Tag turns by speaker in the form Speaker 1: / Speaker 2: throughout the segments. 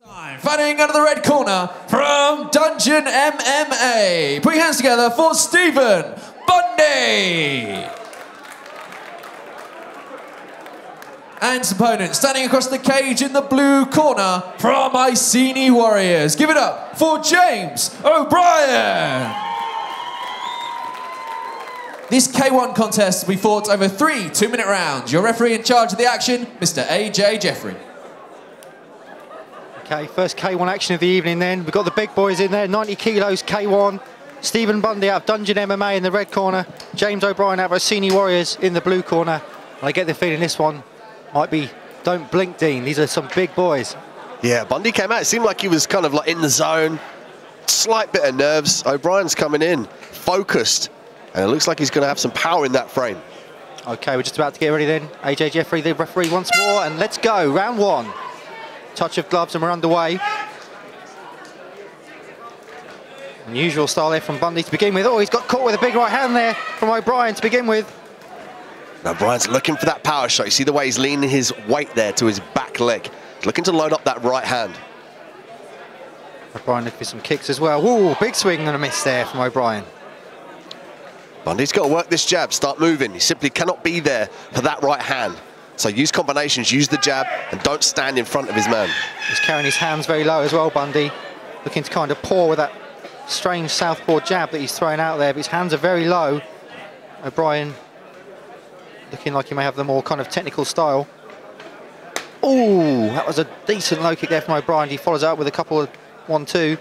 Speaker 1: Fighting out of the red corner from Dungeon MMA. Put your hands together for Stephen Bundy. And his opponent standing across the cage in the blue corner from Iceni Warriors. Give it up for James O'Brien. This K1 contest will be fought over 3 2-minute rounds. Your referee in charge of the action, Mr. AJ Jeffrey.
Speaker 2: Okay, first K1 action of the evening then. We've got the big boys in there, 90 kilos K1. Stephen Bundy out of Dungeon MMA in the red corner. James O'Brien out of Iceni Warriors in the blue corner. And I get the feeling this one might be don't blink, Dean. These are some big boys.
Speaker 3: Yeah, Bundy came out. It seemed like he was kind of like in the zone. Slight bit of nerves. O'Brien's coming in, focused. And it looks like he's going to have some power in that frame.
Speaker 2: Okay, we're just about to get ready then. AJ Jeffrey, the referee, once more. And let's go, round one. Touch of gloves and we're underway. Unusual style there from Bundy to begin with. Oh, he's got caught with a big right hand there from O'Brien to begin with.
Speaker 3: Now O'Brien's looking for that power shot. You see the way he's leaning his weight there to his back leg. He's looking to load up that right hand.
Speaker 2: O'Brien looking for some kicks as well. Ooh, big swing and a miss there from O'Brien.
Speaker 3: Bundy's got to work this jab, start moving. He simply cannot be there for that right hand. So use combinations, use the jab, and don't stand in front of his man.
Speaker 2: He's carrying his hands very low as well, Bundy. Looking to kind of pour with that strange southpaw jab that he's throwing out there, but his hands are very low. O'Brien looking like he may have the more kind of technical style. Ooh, that was a decent low kick there from O'Brien. He follows up with a couple of 1-2.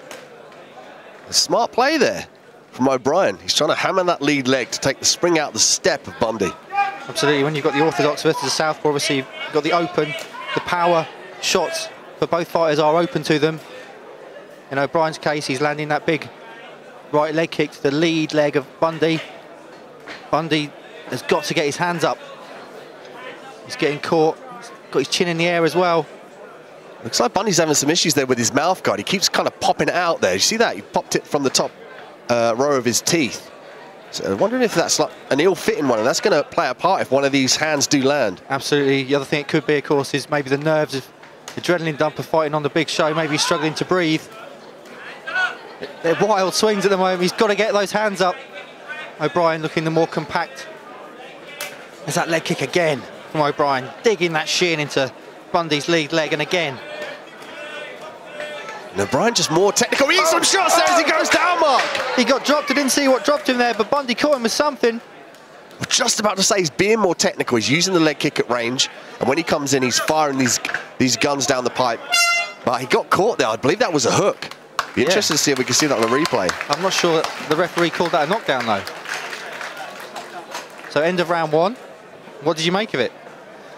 Speaker 3: A smart play there from O'Brien. He's trying to hammer that lead leg to take the spring out the step of Bundy.
Speaker 2: Absolutely, when you've got the orthodox versus the southpaw, obviously you've got the open, the power shots for both fighters are open to them. In O'Brien's case, he's landing that big right leg kick to the lead leg of Bundy. Bundy has got to get his hands up. He's getting caught, he's got his chin in the air as well.
Speaker 3: Looks like Bundy's having some issues there with his mouth guard. He keeps kind of popping it out there. You see that? He popped it from the top row of his teeth. So I'm wondering if that's like an ill-fitting one, and that's going to play a part if one of these hands do land.
Speaker 2: Absolutely. The other thing it could be, of course, is maybe the nerves of adrenaline dumper fighting on the big show, maybe he's struggling to breathe. They're wild swings at the moment. He's got to get those hands up. O'Brien looking the more compact. There's that leg kick again from O'Brien, digging that shin into Bundy's lead leg, and again.
Speaker 3: And O'Brien just more technical. He needs some shots there as he goes down, Mark.
Speaker 2: He got dropped. I didn't see what dropped him there, but Bundy caught him with something.
Speaker 3: I'm just about to say he's being more technical. He's using the leg kick at range, and when he comes in, he's firing these guns down the pipe. But he got caught there. I believe that was a hook. Be interested to see if we can see that on the replay.
Speaker 2: I'm not sure that the referee called that a knockdown, though. So end of round one. What did you make of it?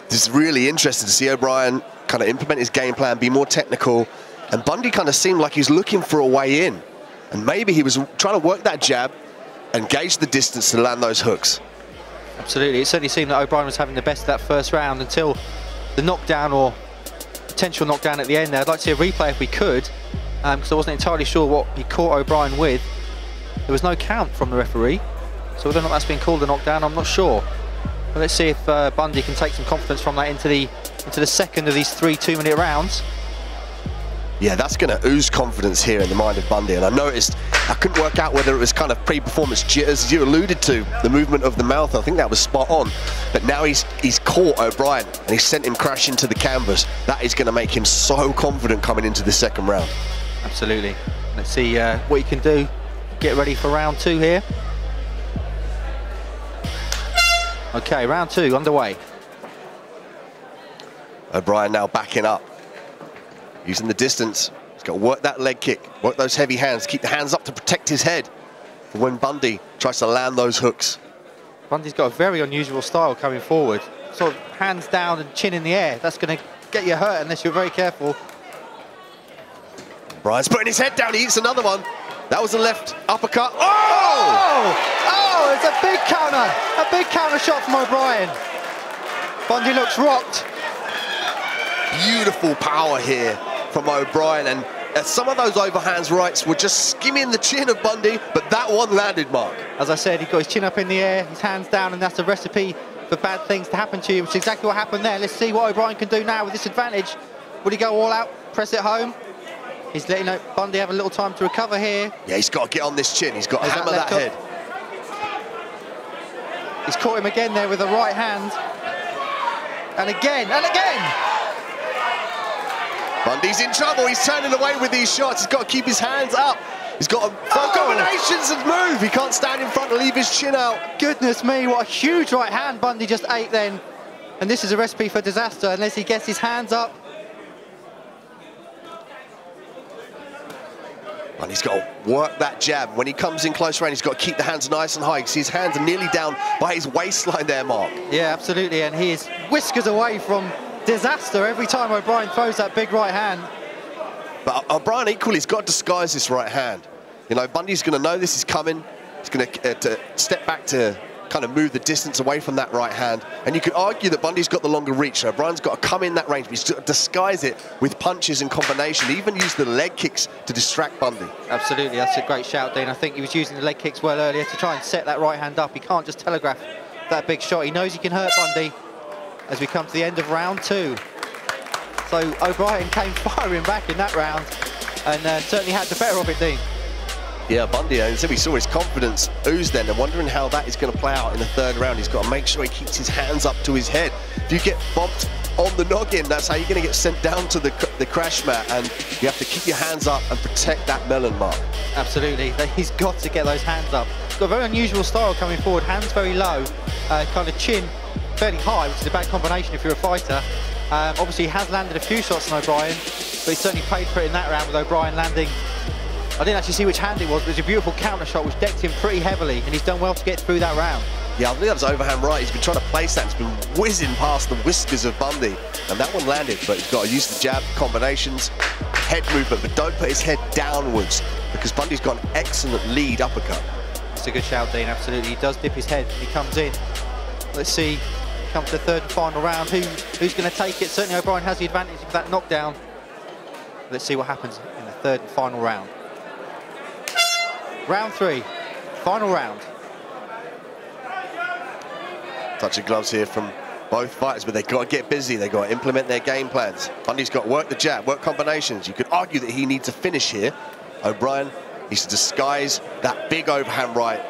Speaker 3: This is really interesting to see O'Brien kind of implement his game plan, be more technical. And Bundy kind of seemed like he's looking for a way in. And maybe he was trying to work that jab and gauge the distance to land those hooks.
Speaker 2: Absolutely. It certainly seemed that O'Brien was having the best of that first round until the knockdown or potential knockdown at the end there. I'd like to see a replay if we could, because I wasn't entirely sure what he caught O'Brien with. There was no count from the referee, so whether or not that's been called a knockdown, I'm not sure. But let's see if Bundy can take some confidence from that into the second of these 3 2-minute rounds.
Speaker 3: Yeah, that's going to ooze confidence here in the mind of Bundy. And I noticed, I couldn't work out whether it was kind of pre-performance jitters, as you alluded to, the movement of the mouth. I think that was spot on. But now he's caught O'Brien and he sent him crashing to the canvas. That is going to make him so confident coming into the second round.
Speaker 2: Absolutely. Let's see what he can do. Get ready for round 2 here. Okay, round 2 underway.
Speaker 3: O'Brien now backing up. Using the distance, he's got to work that leg kick, work those heavy hands, keep the hands up to protect his head for when Bundy tries to land those hooks. Bundy's
Speaker 2: got a very unusual style coming forward. Sort of hands down and chin in the air. That's going to get you hurt unless you're very careful.
Speaker 3: Brian's putting his head down, he eats another one. That was a left uppercut.
Speaker 2: Oh! Oh, it's a big counter shot from O'Brien. Bundy looks rocked.
Speaker 3: Beautiful power here from O'Brien, and some of those overhands rights were just skimming the chin of Bundy, but that one landed, Mark.
Speaker 2: As I said, he got his chin up in the air, his hands down, and that's a recipe for bad things to happen to you, which is exactly what happened there. Let's see what O'Brien can do now with this advantage. Would he go all out, press it home? He's letting Bundy have a little time to recover here.
Speaker 3: Yeah, he's got to get on this chin. He's got to hammer that head.
Speaker 2: He's caught him again there with the right hand. And again, and again!
Speaker 3: Bundy's in trouble. He's turning away with these shots. He's got to keep his hands up. He's got to throw combinations and move. He can't stand in front and leave his chin out.
Speaker 2: Goodness me, what a huge right hand Bundy just ate then. And this is a recipe for disaster unless he gets his hands up.
Speaker 3: And he's got to work that jab. When he comes in close range, he's got to keep the hands nice and high. You see his hands are nearly down by his waistline there, Mark.
Speaker 2: Yeah, absolutely, and he is whiskers away from disaster every time O'Brien throws that big right hand.
Speaker 3: But O'Brien equally has got to disguise this right hand. You know, Bundy's going to know this is coming. He's going to step back to kind of move the distance away from that right hand. And you could argue that Bundy's got the longer reach. So O'Brien's got to come in that range, but he's got to disguise it with punches and combination, even use the leg kicks to distract Bundy.
Speaker 2: Absolutely, that's a great shout, Dean. I think he was using the leg kicks well earlier to try and set that right hand up. He can't just telegraph that big shot. He knows he can hurt Bundy as we come to the end of round 2. So O'Brien came firing back in that round and certainly had the better of it, Dean.
Speaker 3: Yeah, Bundy, and so we saw his confidence ooze then, and wondering how that is going to play out in the 3rd round. He's got to make sure he keeps his hands up to his head. If you get bumped on the noggin, that's how you're going to get sent down to the crash mat, and you have to keep your hands up and protect that melon, Mark. Absolutely.
Speaker 2: He's got to get those hands up. He's got a very unusual style coming forward, hands very low, kind of chin fairly high, which is a bad combination if you're a fighter. Obviously, he has landed a few shots on O'Brien, but he certainly paid for it in that round with O'Brien landing. I didn't actually see which hand it was, but it was a beautiful counter shot which decked him pretty heavily, and he's done well to get through that round.
Speaker 3: Yeah, I think that was overhand right. He's been trying to place that. He's been whizzing past the whiskers of Bundy, and that one landed, but he's got to use the jab, combinations, head movement, but don't put his head downwards, because Bundy's got an excellent lead uppercut.
Speaker 2: It's a good shout, Dean, absolutely. He does dip his head when he comes in. Let's see, come to the 3rd and final round, who's going to take it? Certainly O'Brien has the advantage of that knockdown. Let's see what happens in the 3rd and final round. Round 3, final round.
Speaker 3: Touch of gloves here from both fighters, but they've got to get busy. They've got to implement their game plans. Bundy's got to work the jab, work combinations. You could argue that he needs a finish here. O'Brien needs to disguise that big overhand right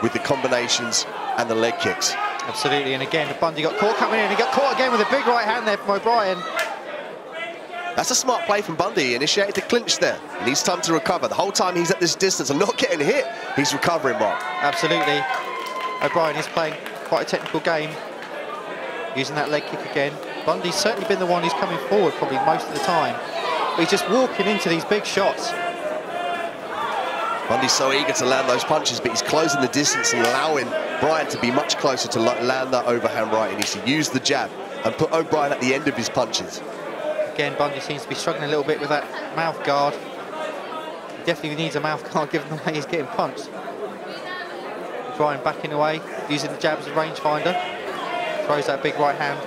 Speaker 3: with the combinations and the leg kicks.
Speaker 2: Absolutely, and again, Bundy got caught coming in. He got caught again with a big right hand there from O'Brien.
Speaker 3: That's a smart play from Bundy. He initiated the clinch there. He needs time to recover. The whole time he's at this distance and not getting hit, he's recovering, Mark.
Speaker 2: Absolutely. O'Brien is playing quite a technical game, using that leg kick again. Bundy's certainly been the one who's coming forward probably most of the time, but he's just walking into these big shots.
Speaker 3: Bundy's so eager to land those punches, but he's closing the distance and allowing Bryan to be much closer to land that overhand right. He needs to use the jab and put O'Brien at the end of his punches.
Speaker 2: Again, Bundy seems to be struggling a little bit with that mouth guard. He definitely needs a mouth guard given the way he's getting punched. O'Brien backing away, using the jab as a rangefinder. Throws that big right hand.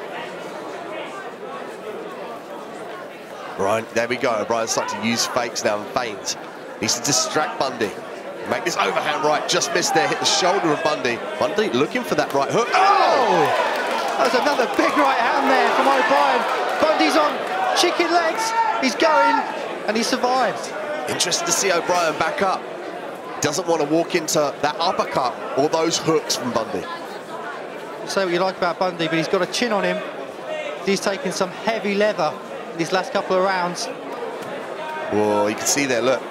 Speaker 3: Bryan, there we go. O'Brien's starting to use fakes now and feints. Needs to distract Bundy. Make this overhand right, just missed there, hit the shoulder of Bundy. Bundy looking for that right hook. Oh!
Speaker 2: That was another big right hand there from O'Brien. Bundy's on chicken legs, he's going, and he survives.
Speaker 3: Interesting to see O'Brien back up. Doesn't want to walk into that uppercut or those hooks from Bundy.
Speaker 2: Say what you like about Bundy, but he's got a chin on him. He's taken some heavy leather these last couple of rounds.
Speaker 3: Whoa, you can see there, look.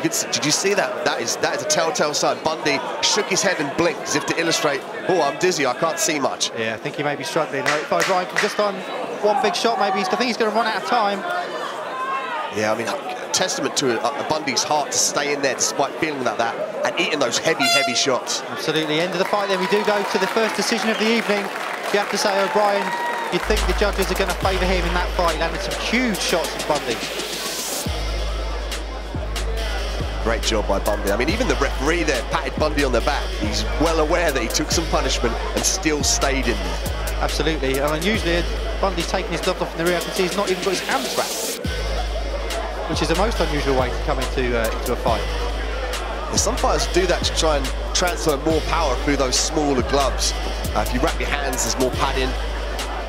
Speaker 3: Did you see that? That is a telltale sign. Bundy shook his head and blinked as if to illustrate, oh, I'm dizzy, I can't see much.
Speaker 2: Yeah, I think he may be struggling. If O'Brien can just on one big shot, maybe I think he's going to run out of time.
Speaker 3: Yeah, I mean, testament to Bundy's heart to stay in there despite feeling like that and eating those heavy, heavy shots.
Speaker 2: Absolutely. End of the fight then. We do go to the first decision of the evening. You have to say O'Brien, you'd think the judges are going to favour him in that fight. He landed some huge shots from Bundy.
Speaker 3: Great job by Bundy. I mean, even the referee there patted Bundy on the back. He's well aware that he took some punishment and still stayed in there.
Speaker 2: Absolutely. I mean, usually Bundy's taking his gloves off in the rear. I can see he's not even got his hands wrapped, which is the most unusual way to come into a fight.
Speaker 3: Yeah, some fighters do that to try and transfer more power through those smaller gloves. If you wrap your hands, there's more padding.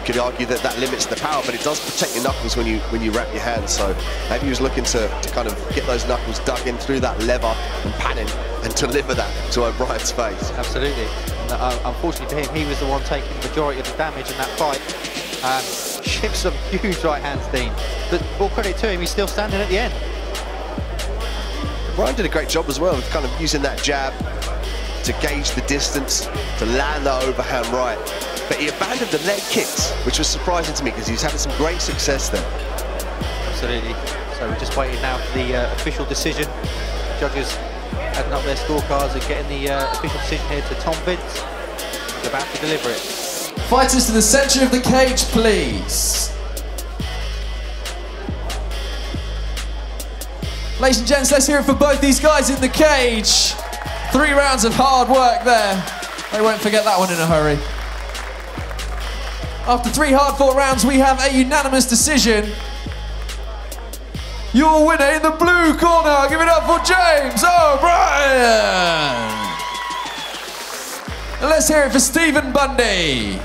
Speaker 3: could argue that that limits the power, but it does protect your knuckles when you wrap your hands. So maybe he was looking to kind of get those knuckles dug in through that lever and padding and deliver that to O'Brien's face.
Speaker 2: Absolutely. And, unfortunately for him, he was the one taking the majority of the damage in that fight. Shipped some huge right hands, Dean. But all credit to him, he's still standing at the end.
Speaker 3: O'Brien did a great job as well of kind of using that jab to gauge the distance, to land that overhand right. But he abandoned the leg kicks, which was surprising to me because he's having some great success there.
Speaker 2: Absolutely. So we're just waiting now for the official decision. Judges adding up their scorecards and getting the official decision here to Tom Vince. He's about to deliver it.
Speaker 1: Fighters to the centre of the cage, please. Ladies and gents, let's hear it for both these guys in the cage. 3 rounds of hard work there. They won't forget that one in a hurry. After 3 hard-fought rounds, we have a unanimous decision. Your winner in the blue corner, give it up for James O'Brien. And let's hear it for Stephen Bundy.